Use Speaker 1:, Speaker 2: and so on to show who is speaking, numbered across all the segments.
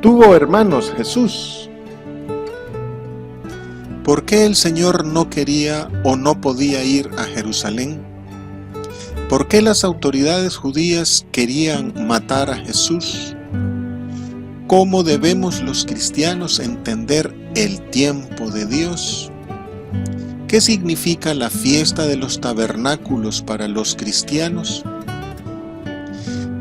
Speaker 1: tuvo hermanos Jesús.
Speaker 2: ¿Por qué el Señor no quería o no podía ir a Jerusalén? ¿Por qué las autoridades judías querían matar a Jesús? ¿Cómo debemos los cristianos entender el tiempo de Dios? ¿Qué significa la fiesta de los tabernáculos para los cristianos?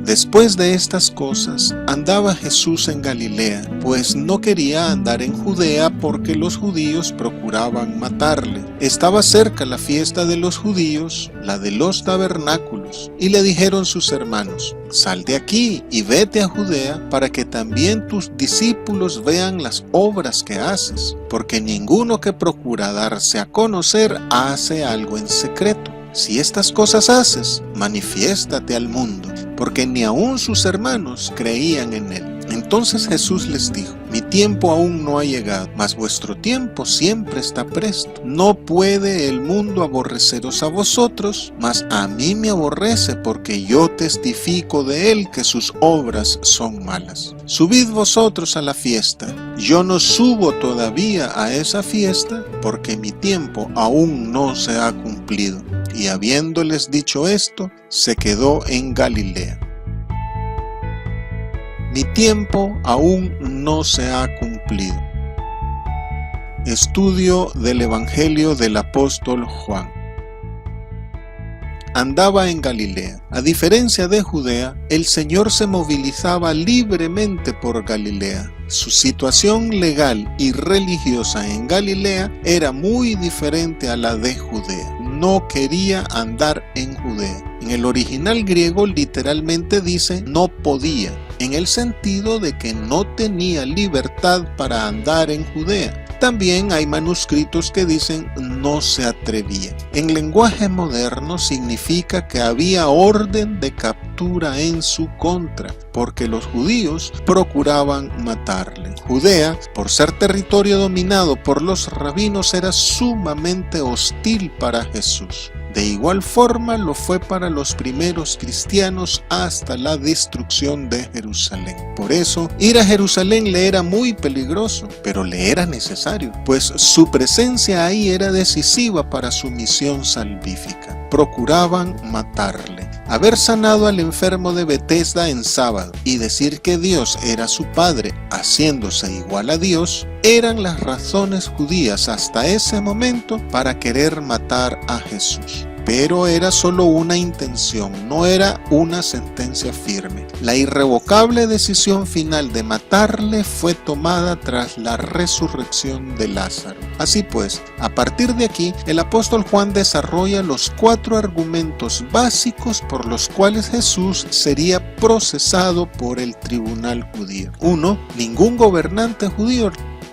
Speaker 2: Después de estas cosas, andaba Jesús en Galilea, pues no quería andar en Judea porque los judíos procuraban matarle. Estaba cerca la fiesta de los judíos, la de los tabernáculos, y le dijeron sus hermanos: «Sal de aquí y vete a Judea para que también tus discípulos vean las obras que haces, porque ninguno que procura darse a conocer hace algo en secreto. Si estas cosas haces, manifiéstate al mundo», porque ni aun sus hermanos creían en él. Entonces Jesús les dijo: «Mi tiempo aún no ha llegado, mas vuestro tiempo siempre está presto. No puede el mundo aborreceros a vosotros, mas a mí me aborrece, porque yo testifico de él que sus obras son malas. Subid vosotros a la fiesta. Yo no subo todavía a esa fiesta, porque mi tiempo aún no se ha cumplido». Y habiéndoles dicho esto, se quedó en Galilea. Mi tiempo aún no se ha cumplido. Estudio del Evangelio del apóstol Juan. Andaba en Galilea. A diferencia de Judea, el Señor se movilizaba libremente por Galilea. Su situación legal y religiosa en Galilea era muy diferente a la de Judea. No quería andar en Judea. En el original griego literalmente dice no podía, en el sentido de que no tenía libertad para andar en Judea. También hay manuscritos que dicen no se atrevía. En lenguaje moderno significa que había orden de captura en su contra, porque los judíos procuraban matarle. Judea, por ser territorio dominado por los rabinos, era sumamente hostil para Jesús. De igual forma lo fue para los primeros cristianos hasta la destrucción de Jerusalén. Por eso, ir a Jerusalén le era muy peligroso, pero le era necesario, pues su presencia ahí era decisiva para su misión salvífica. Procuraban matarle. Haber sanado al enfermo de Betesda en sábado y decir que Dios era su Padre, haciéndose igual a Dios, eran las razones judías hasta ese momento para querer matar a Jesús. Pero era solo una intención, no era una sentencia firme. La irrevocable decisión final de matarle fue tomada tras la resurrección de Lázaro. Así pues, a partir de aquí, el apóstol Juan desarrolla los 4 argumentos básicos por los cuales Jesús sería procesado por el tribunal judío. 1. Ningún gobernante judío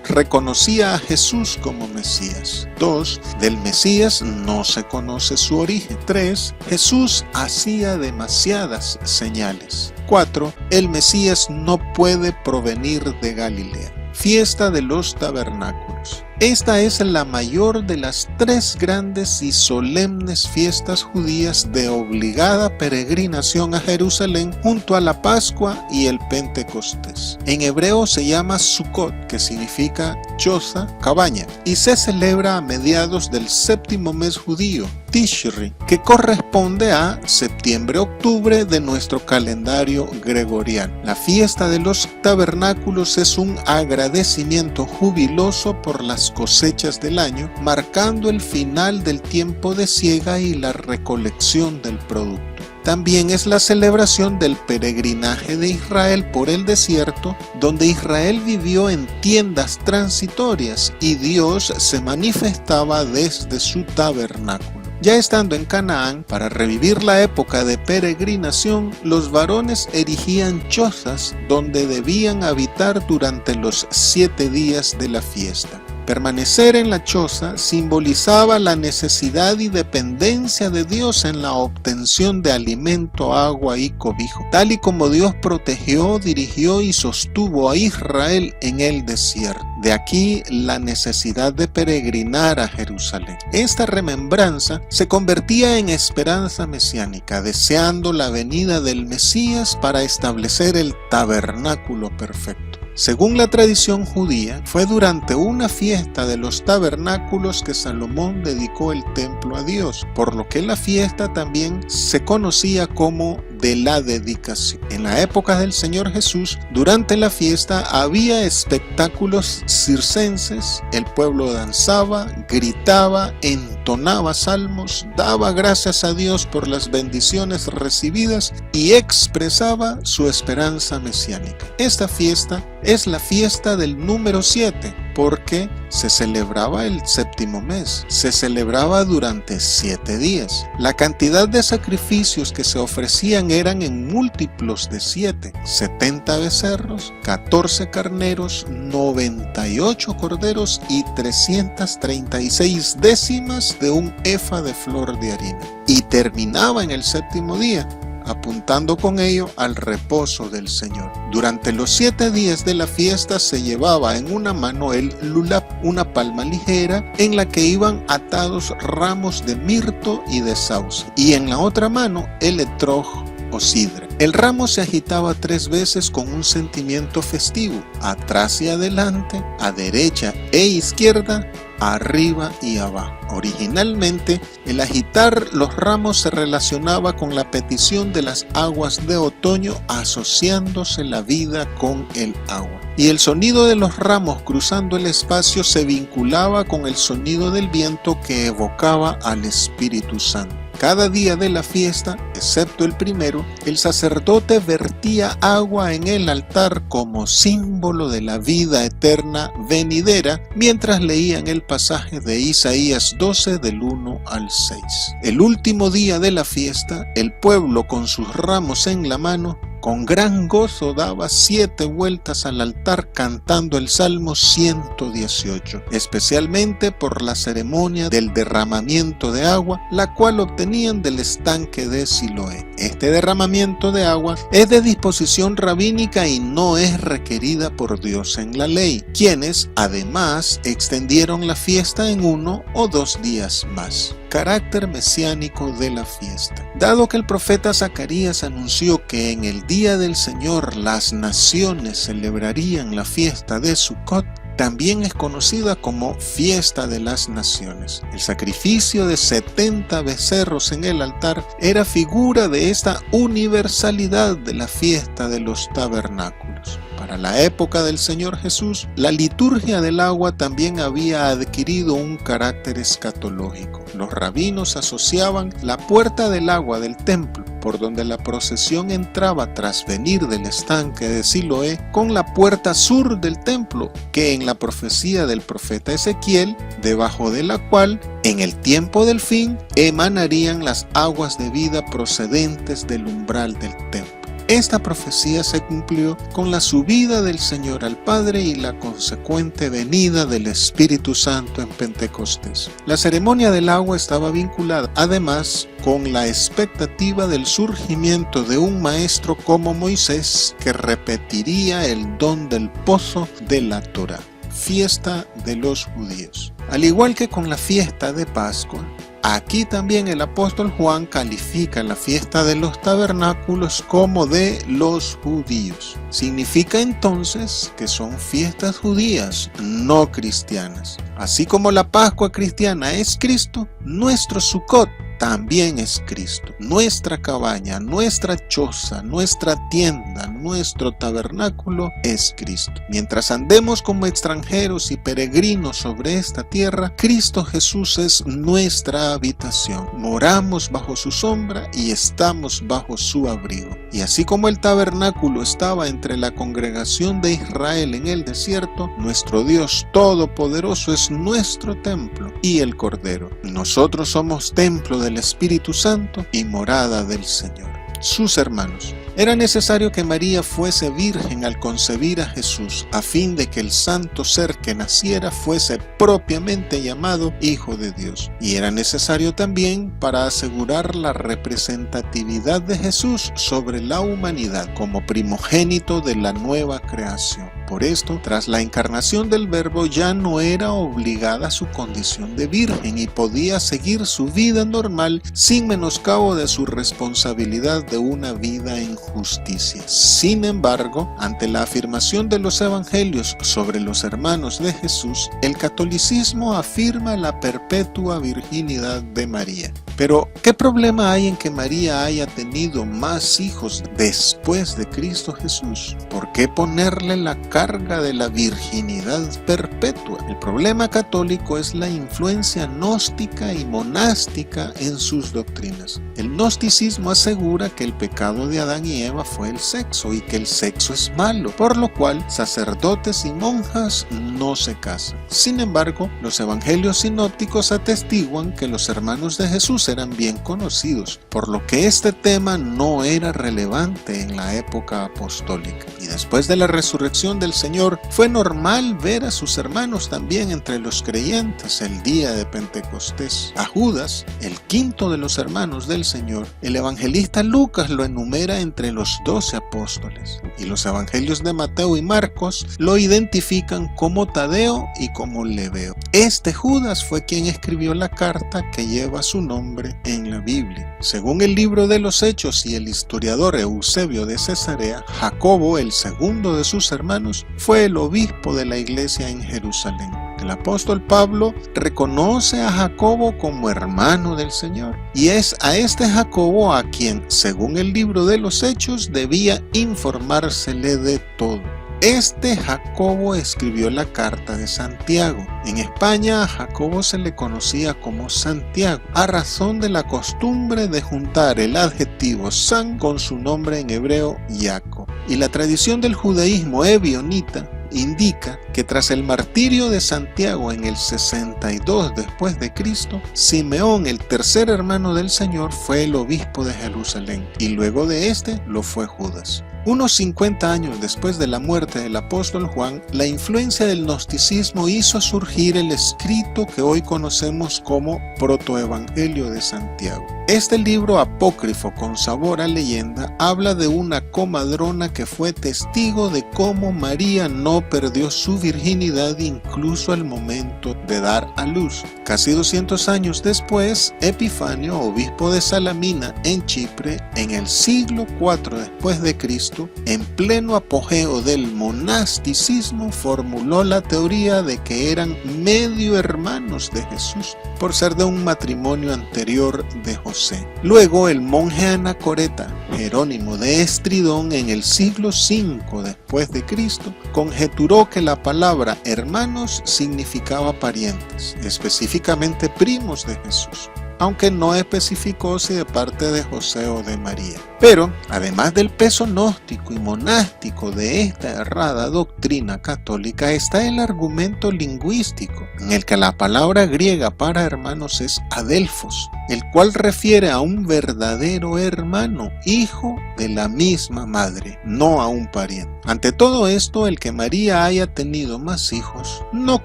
Speaker 2: reconocía a Jesús como Mesías. 2. Del Mesías no se conoce su origen. 3. Jesús hacía demasiadas señales. 4. El Mesías no puede provenir de Galilea. Fiesta de los tabernáculos. Esta es la mayor de las 3 grandes y solemnes fiestas judías de obligada peregrinación a Jerusalén junto a la Pascua y el Pentecostés. En hebreo se llama Sukkot, que significa choza, cabaña, y se celebra a mediados del 7º mes judío, Tishri, que corresponde a septiembre-octubre de nuestro calendario gregoriano. La fiesta de los tabernáculos es un agradecimiento jubiloso por las cosechas del año, marcando el final del tiempo de siega y la recolección del producto. También es la celebración del peregrinaje de Israel por el desierto, donde Israel vivió en tiendas transitorias y Dios se manifestaba desde su tabernáculo. Ya estando en Canaán, para revivir la época de peregrinación, los varones erigían chozas donde debían habitar durante los 7 días de la fiesta. Permanecer en la choza simbolizaba la necesidad y dependencia de Dios en la obtención de alimento, agua y cobijo, tal y como Dios protegió, dirigió y sostuvo a Israel en el desierto. De aquí la necesidad de peregrinar a Jerusalén. Esta remembranza se convertía en esperanza mesiánica, deseando la venida del Mesías para establecer el tabernáculo perfecto. Según la tradición judía, fue durante una fiesta de los tabernáculos que Salomón dedicó el templo a Dios, por lo que la fiesta también se conocía como de la dedicación. En la época del Señor Jesús, durante la fiesta había espectáculos circenses, el pueblo danzaba, gritaba, entonaba salmos, daba gracias a Dios por las bendiciones recibidas y expresaba su esperanza mesiánica. Esta fiesta es la fiesta del número 7, porque se celebraba el séptimo mes, se celebraba durante 7 días. La cantidad de sacrificios que se ofrecían eran en múltiplos de 7, 70 becerros, 14 carneros, 98 corderos y 336 décimas de un efa de flor de harina. Y terminaba en el séptimo día, apuntando con ello al reposo del Señor. Durante los 7 días de la fiesta se llevaba en una mano el lulab, una palma ligera en la que iban atados ramos de mirto y de sauce, y en la otra mano el etrog o sidra. El ramo se agitaba 3 veces con un sentimiento festivo, atrás y adelante, a derecha e izquierda, arriba y abajo. Originalmente, el agitar los ramos se relacionaba con la petición de las aguas de otoño, asociándose la vida con el agua. Y el sonido de los ramos cruzando el espacio se vinculaba con el sonido del viento que evocaba al Espíritu Santo. Cada día de la fiesta, excepto el primero, el sacerdote vertía agua en el altar como símbolo de la vida eterna venidera, mientras leían el pasaje de Isaías 12 del 1 al 6. El último día de la fiesta, el pueblo con sus ramos en la mano, con gran gozo daba 7 vueltas al altar cantando el Salmo 118, especialmente por la ceremonia del derramamiento de agua, la cual obtenían del estanque de Siloé. Este derramamiento de agua es de disposición rabínica y no es requerida por Dios en la ley, quienes además extendieron la fiesta en 1 o 2 días más. Carácter mesiánico de la fiesta. Dado que el profeta Zacarías anunció que en el día del Señor las naciones celebrarían la fiesta de Sucot, también es conocida como Fiesta de las Naciones. El sacrificio de 70 becerros en el altar era figura de esta universalidad de la fiesta de los tabernáculos. Para la época del Señor Jesús, la liturgia del agua también había adquirido un carácter escatológico. Los rabinos asociaban la puerta del agua del templo, por donde la procesión entraba tras venir del estanque de Siloé, con la puerta sur del templo, que en la profecía del profeta Ezequiel, debajo de la cual, en el tiempo del fin, emanarían las aguas de vida procedentes del umbral del templo. Esta profecía se cumplió con la subida del Señor al Padre y la consecuente venida del Espíritu Santo en Pentecostés. La ceremonia del agua estaba vinculada, además, con la expectativa del surgimiento de un maestro como Moisés que repetiría el don del pozo de la Torá, fiesta de los judíos. Al igual que con la fiesta de Pascua, aquí también el apóstol Juan califica la fiesta de los tabernáculos como de los judíos. Significa entonces que son fiestas judías, no cristianas. Así como la Pascua cristiana es Cristo, nuestro Sucot también es Cristo. Nuestra cabaña, nuestra choza, nuestra tienda, nuestro tabernáculo es Cristo. Mientras andemos como extranjeros y peregrinos sobre esta tierra, Cristo Jesús es nuestra habitación. Moramos bajo su sombra y estamos bajo su abrigo. Y así como el tabernáculo estaba entre la congregación de Israel en el desierto, nuestro Dios Todopoderoso es nuestro templo y el Cordero. Nosotros somos templo del Espíritu Santo y morada del Señor. Sus hermanos. Era necesario que María fuese virgen al concebir a Jesús, a fin de que el santo ser que naciera fuese propiamente llamado Hijo de Dios. Y era necesario también para asegurar la representatividad de Jesús sobre la humanidad como primogénito de la nueva creación. Por esto, tras la encarnación del Verbo, ya no era obligada a su condición de virgen y podía seguir su vida normal sin menoscabo de su responsabilidad de una vida en justicia. Sin embargo, ante la afirmación de los evangelios sobre los hermanos de Jesús, el catolicismo afirma la perpetua virginidad de María. Pero, ¿qué problema hay en que María haya tenido más hijos después de Cristo Jesús? ¿Por qué ponerle la carga de la virginidad perpetua? El problema católico es la influencia gnóstica y monástica en sus doctrinas. El gnosticismo asegura que el pecado de Adán y Eva fue el sexo y que el sexo es malo, por lo cual sacerdotes y monjas no se casan. Sin embargo, los evangelios sinópticos atestiguan que los hermanos de Jesús eran bien conocidos, por lo que este tema no era relevante en la época apostólica. Y después de la resurrección del Señor, fue normal ver a sus hermanos también entre los creyentes el día de Pentecostés. A Judas, el quinto de los hermanos del Señor, el evangelista Lucas lo enumera entre los 12 apóstoles, y los evangelios de Mateo y Marcos lo identifican como Tadeo y como Lebeo. Este Judas fue quien escribió la carta que lleva su nombre en la Biblia. Según el libro de los Hechos y el historiador Eusebio de Cesarea, Jacobo, el segundo de sus hermanos, fue el obispo de la iglesia en Jerusalén. El apóstol Pablo reconoce a Jacobo como hermano del Señor, y es a este Jacobo a quien, según el libro de los Hechos, debía informársele de todo. Este Jacobo escribió la carta de Santiago. En España a Jacobo se le conocía como Santiago, a razón de la costumbre de juntar el adjetivo san con su nombre en hebreo Jacob. Y la tradición del judaísmo ebionita indica que tras el martirio de Santiago en el 62 después de Cristo, Simeón, el tercer hermano del Señor, fue el obispo de Jerusalén, y luego de este lo fue Judas. Unos 50 años después de la muerte del apóstol Juan, la influencia del gnosticismo hizo surgir el escrito que hoy conocemos como Protoevangelio de Santiago. Este libro apócrifo con sabor a leyenda habla de una comadrona que fue testigo de cómo María no perdió su virginidad incluso al momento de dar a luz. Casi 200 años después, Epifanio, obispo de Salamina en Chipre, en el siglo IV después de Cristo, en pleno apogeo del monasticismo, formuló la teoría de que eran medio hermanos de Jesús, por ser de un matrimonio anterior de José. Luego el monje anacoreta Jerónimo de Estridón, en el siglo V después de Cristo, conjeturó que la palabra hermanos significaba parientes, específicamente primos de Jesús, aunque no especificó si de parte de José o de María. Pero, además del peso gnóstico y monástico de esta errada doctrina católica, está el argumento lingüístico, en el que la palabra griega para hermanos es adelphos, el cual refiere a un verdadero hermano, hijo de la misma madre, no a un pariente. Ante todo esto, el que María haya tenido más hijos no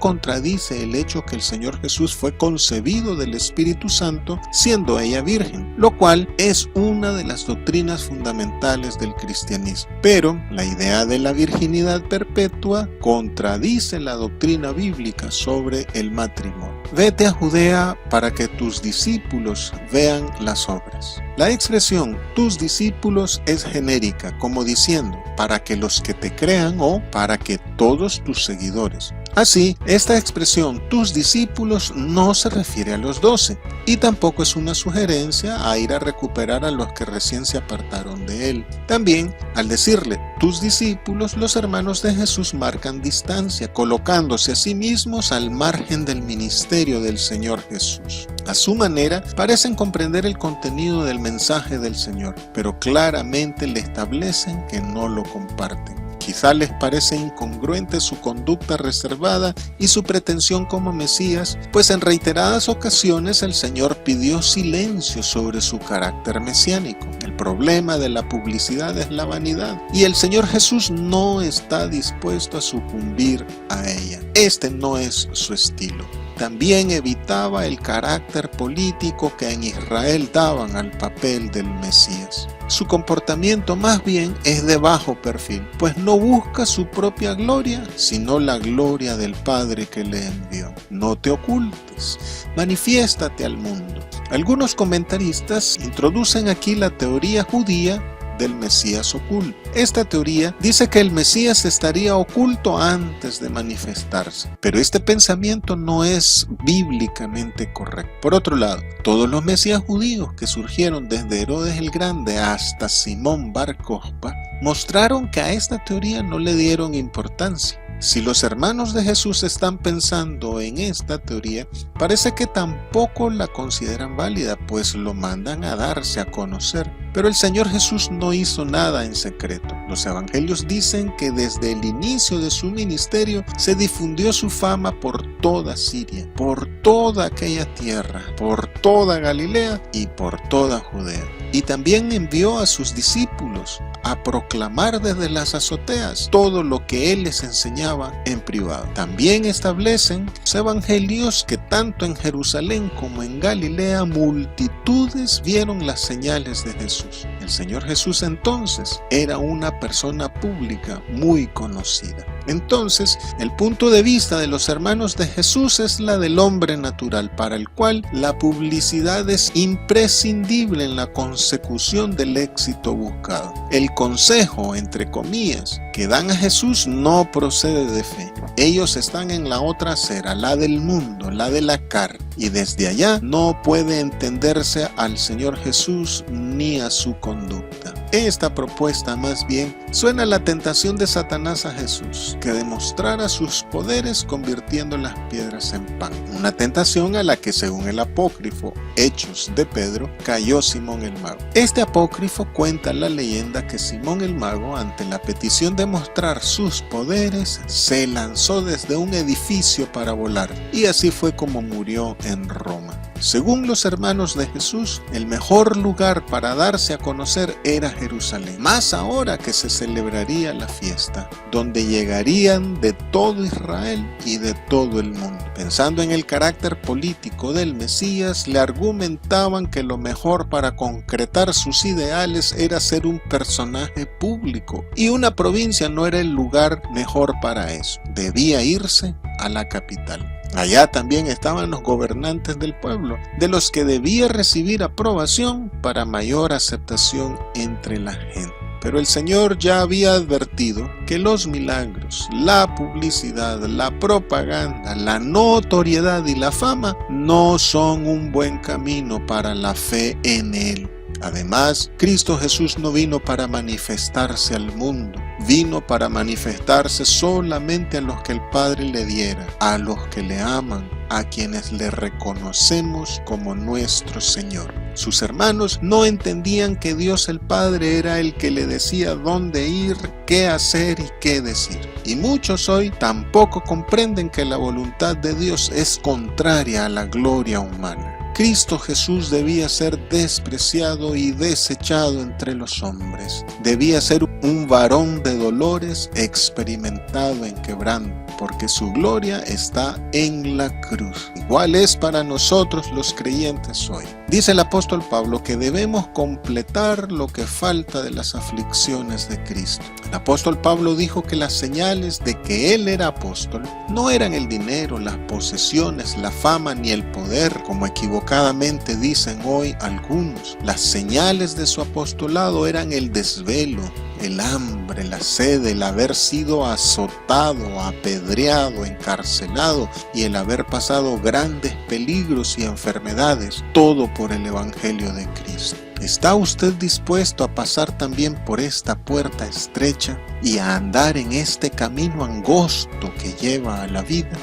Speaker 2: contradice el hecho que el Señor Jesús fue concebido del Espíritu Santo siendo ella virgen, lo cual es una de las doctrinas fundamentales del cristianismo. Pero la idea de la virginidad perpetua contradice la doctrina bíblica sobre el matrimonio. Vete a Judea para que tus discípulos vean las obras. La expresión tus discípulos es genérica, como diciendo para que los que te crean o para que todos tus seguidores. Así, esta expresión tus discípulos no se refiere a los 12 y tampoco es una sugerencia a ir a recuperar a los que recién se apartaron de él. También, al decirle tus discípulos, los hermanos de Jesús marcan distancia, colocándose a sí mismos al margen del ministerio del Señor Jesús. A su manera, parecen comprender el contenido del mensaje del Señor, pero claramente le establecen que no lo comparten. Quizá les parece incongruente su conducta reservada y su pretensión como Mesías, pues en reiteradas ocasiones el Señor pidió silencio sobre su carácter mesiánico. El problema de la publicidad es la vanidad, y el Señor Jesús no está dispuesto a sucumbir a ella. Este no es su estilo. también evitaba el carácter político que en Israel daban al papel del Mesías. Su comportamiento más bien es de bajo perfil, pues no busca su propia gloria, sino la gloria del Padre que le envió. No te ocultes, manifiéstate al mundo. Algunos comentaristas introducen aquí la teoría judía del Mesías oculto. Esta teoría dice que el Mesías estaría oculto antes de manifestarse, pero este pensamiento no es bíblicamente correcto. Por otro lado, todos los Mesías judíos que surgieron desde Herodes el Grande hasta Simón Bar Cochba mostraron que a esta teoría no le dieron importancia. Si los hermanos de Jesús están pensando en esta teoría, parece que tampoco la consideran válida, pues lo mandan a darse a conocer. Pero el Señor Jesús no hizo nada en secreto. Los evangelios dicen que desde el inicio de su ministerio se difundió su fama por toda Siria, por toda aquella tierra, por toda Galilea y por toda Judea. Y también envió a sus discípulos a proclamar desde las azoteas todo lo que él les enseñaba en privado. También establecen los evangelios que tanto en Jerusalén como en Galilea multitudes vieron las señales de Jesús. El Señor Jesús entonces era una persona pública muy conocida. Entonces, el punto de vista de los hermanos de Jesús es la del hombre natural, para el cual la publicidad es imprescindible en la consecución del éxito buscado. El consejo, entre comillas, que dan a Jesús no procede de fe. Ellos están en la otra acera, la del mundo, la de la carne, y desde allá no puede entenderse al Señor Jesús ni a su conducta. Esta propuesta más bien suena a la tentación de Satanás a Jesús, que demostrara sus poderes convirtiendo las piedras en pan. Una tentación a la que, según el apócrifo Hechos de Pedro, cayó Simón el Mago. Este apócrifo cuenta la leyenda que Simón el Mago, ante la petición de mostrar sus poderes, se lanzó desde un edificio para volar, y así fue como murió en Roma. Según los hermanos de Jesús, el mejor lugar para darse a conocer era Jerusalén, más ahora que se celebraría la fiesta, donde llegarían de todo Israel y de todo el mundo. Pensando en el carácter político del Mesías, le argumentaban que lo mejor para concretar sus ideales era ser un personaje público, y una provincia no era el lugar mejor para eso. Debía irse a la capital. Allá también estaban los gobernantes del pueblo, de los que debía recibir aprobación para mayor aceptación entre la gente. Pero el Señor ya había advertido que los milagros, la publicidad, la propaganda, la notoriedad y la fama no son un buen camino para la fe en Él. Además, Cristo Jesús no vino para manifestarse al mundo, vino para manifestarse solamente a los que el Padre le diera, a los que le aman, a quienes le reconocemos como nuestro Señor. Sus hermanos no entendían que Dios el Padre era el que le decía dónde ir, qué hacer y qué decir. Y muchos hoy tampoco comprenden que la voluntad de Dios es contraria a la gloria humana. Cristo Jesús debía ser despreciado y desechado entre los hombres. Debía ser un varón de dolores, experimentado en quebranto, porque su gloria está en la cruz. Igual es para nosotros los creyentes hoy. Dice el apóstol Pablo que debemos completar lo que falta de las aflicciones de Cristo. El apóstol Pablo dijo que las señales de que él era apóstol no eran el dinero, las posesiones, la fama ni el poder, como equivocadamente dicen hoy algunos. Las señales de su apostolado eran el desvelo, el hambre, la sed, el haber sido azotado, apedreado, encarcelado y el haber pasado grandes peligros y enfermedades, todo por el Evangelio de Cristo. ¿Está usted dispuesto a pasar también por esta puerta estrecha y a andar en este camino angosto que lleva a la vida?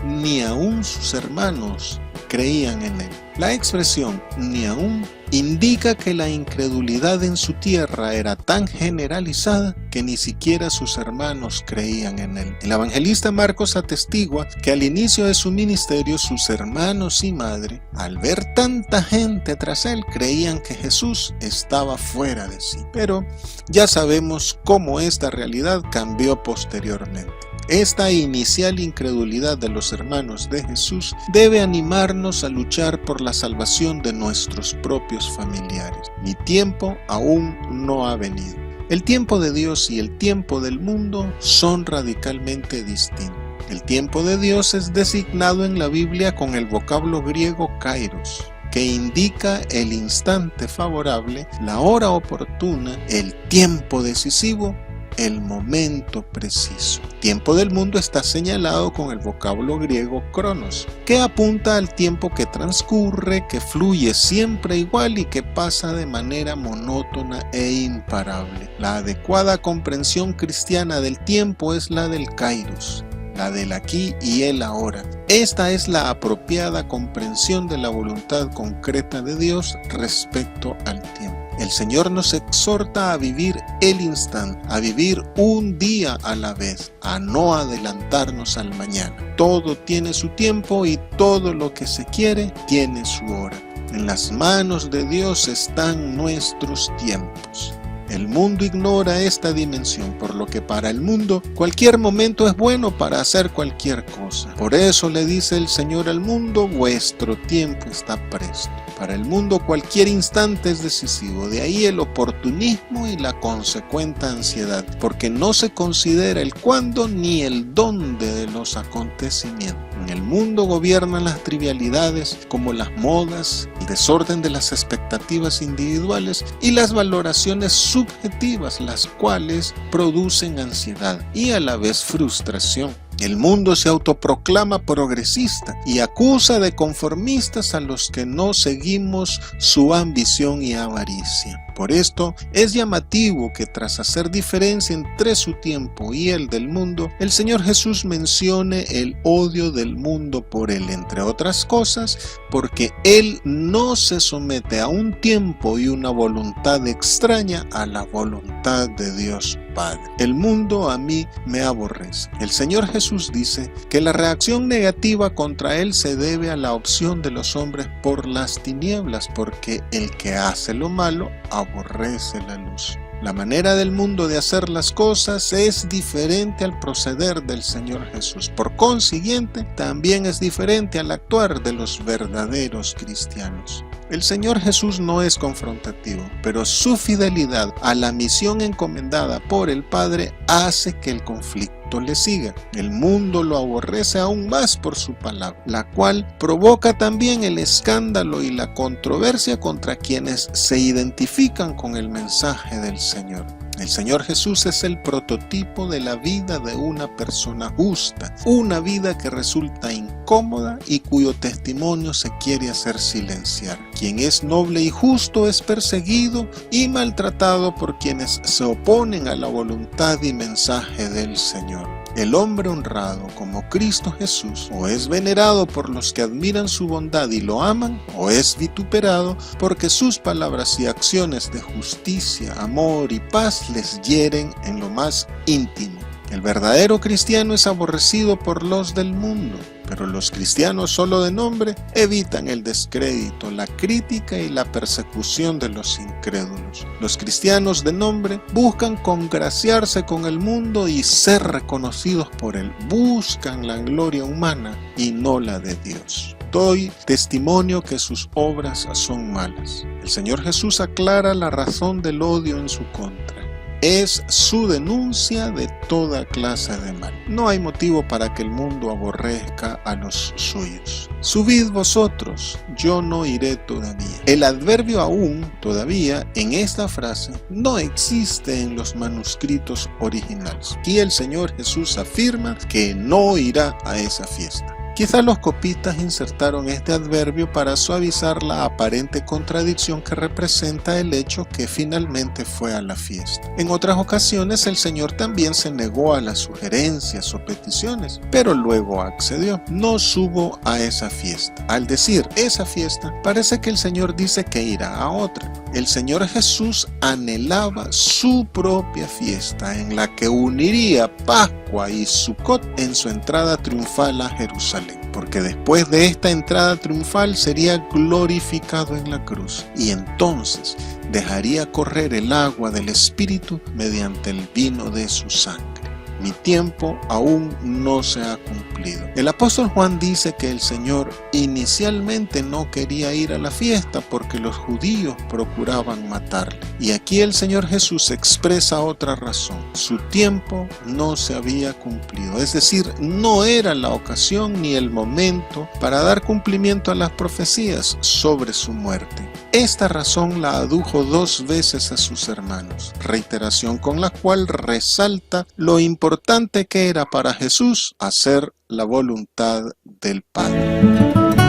Speaker 2: Ni aun sus hermanos creían en él. La expresión "ni aun" indica que la incredulidad en su tierra era tan generalizada que ni siquiera sus hermanos creían en él. El evangelista Marcos atestigua que al inicio de su ministerio sus hermanos y madre, al ver tanta gente tras él, creían que Jesús estaba fuera de sí. Pero ya sabemos cómo esta realidad cambió posteriormente. Esta inicial incredulidad de los hermanos de Jesús debe animarnos a luchar por la salvación de nuestros propios familiares. Mi tiempo aún no ha venido. El tiempo de Dios y el tiempo del mundo son radicalmente distintos. El tiempo de Dios es designado en la Biblia con el vocablo griego kairos, que indica el instante favorable, la hora oportuna, el tiempo decisivo, el momento preciso. El tiempo del mundo está señalado con el vocablo griego kronos, que apunta al tiempo que transcurre, que fluye siempre igual y que pasa de manera monótona e imparable. La adecuada comprensión cristiana del tiempo es la del kairos, la del aquí y el ahora. Esta es la apropiada comprensión de la voluntad concreta de Dios respecto al tiempo. El Señor nos exhorta a vivir el instante, a vivir un día a la vez, a no adelantarnos al mañana. Todo tiene su tiempo y todo lo que se quiere tiene su hora. En las manos de Dios están nuestros tiempos. El mundo ignora esta dimensión, por lo que para el mundo cualquier momento es bueno para hacer cualquier cosa. Por eso le dice el Señor al mundo: vuestro tiempo está presto. Para el mundo cualquier instante es decisivo, de ahí el oportunismo y la consecuente ansiedad, porque no se considera el cuándo ni el dónde de los acontecimientos. En el mundo gobiernan las trivialidades como las modas, el desorden de las expectativas individuales y las valoraciones subjetivas, las cuales producen ansiedad y a la vez frustración. El mundo se autoproclama progresista y acusa de conformistas a los que no seguimos su ambición y avaricia. Por esto es llamativo que tras hacer diferencia entre su tiempo y el del mundo, el Señor Jesús mencione el odio del mundo por él, entre otras cosas, porque él no se somete a un tiempo y una voluntad extraña a la voluntad de Dios Padre. El mundo a mí me aborrece. El Señor Jesús dice que la reacción negativa contra él se debe a la opción de los hombres por las tinieblas, porque el que hace lo malo aborrece la luz. La manera del mundo de hacer las cosas es diferente al proceder del Señor Jesús. Por consiguiente, también es diferente al actuar de los verdaderos cristianos. El Señor Jesús no es confrontativo, pero su fidelidad a la misión encomendada por el Padre hace que el conflicto le siga. El mundo lo aborrece aún más por su palabra, la cual provoca también el escándalo y la controversia contra quienes se identifican con el mensaje del Señor. El Señor Jesús es el prototipo de la vida de una persona justa, una vida que resulta incómoda y cuyo testimonio se quiere hacer silenciar. Quien es noble y justo es perseguido y maltratado por quienes se oponen a la voluntad y mensaje del Señor. El hombre honrado como Cristo Jesús o es venerado por los que admiran su bondad y lo aman, o es vituperado porque sus palabras y acciones de justicia, amor y paz les hieren en lo más íntimo. El verdadero cristiano es aborrecido por los del mundo, pero los cristianos solo de nombre evitan el descrédito, la crítica y la persecución de los incrédulos. Los cristianos de nombre buscan congraciarse con el mundo y ser reconocidos por él. Buscan la gloria humana y no la de Dios. Doy testimonio que sus obras son malas. El Señor Jesús aclara la razón del odio en su contra. Es su denuncia de toda clase de mal. No hay motivo para que el mundo aborrezca a los suyos. Subid vosotros, yo no iré todavía. El adverbio aún, todavía, en esta frase no existe en los manuscritos originales. Aquí el Señor Jesús afirma que no irá a esa fiesta. Quizá los copistas insertaron este adverbio para suavizar la aparente contradicción que representa el hecho que finalmente fue a la fiesta. En otras ocasiones el Señor también se negó a las sugerencias o peticiones, pero luego accedió. No subo a esa fiesta. Al decir esa fiesta, parece que el Señor dice que irá a otra. El Señor Jesús anhelaba su propia fiesta, en la que uniría Pascua y Sucot en su entrada triunfal a Jerusalén, porque después de esta entrada triunfal sería glorificado en la cruz, y entonces dejaría correr el agua del Espíritu mediante el vino de su sangre. mi tiempo aún no se ha cumplido. El apóstol Juan dice que el Señor inicialmente no quería ir a la fiesta porque los judíos procuraban matarle. Y aquí el Señor Jesús expresa otra razón. Su tiempo no se había cumplido, es decir, no era la ocasión ni el momento para dar cumplimiento a las profecías sobre su muerte. Esta razón la adujo 2 veces a sus hermanos, reiteración con la cual resalta lo importante que era para Jesús hacer la voluntad del Padre.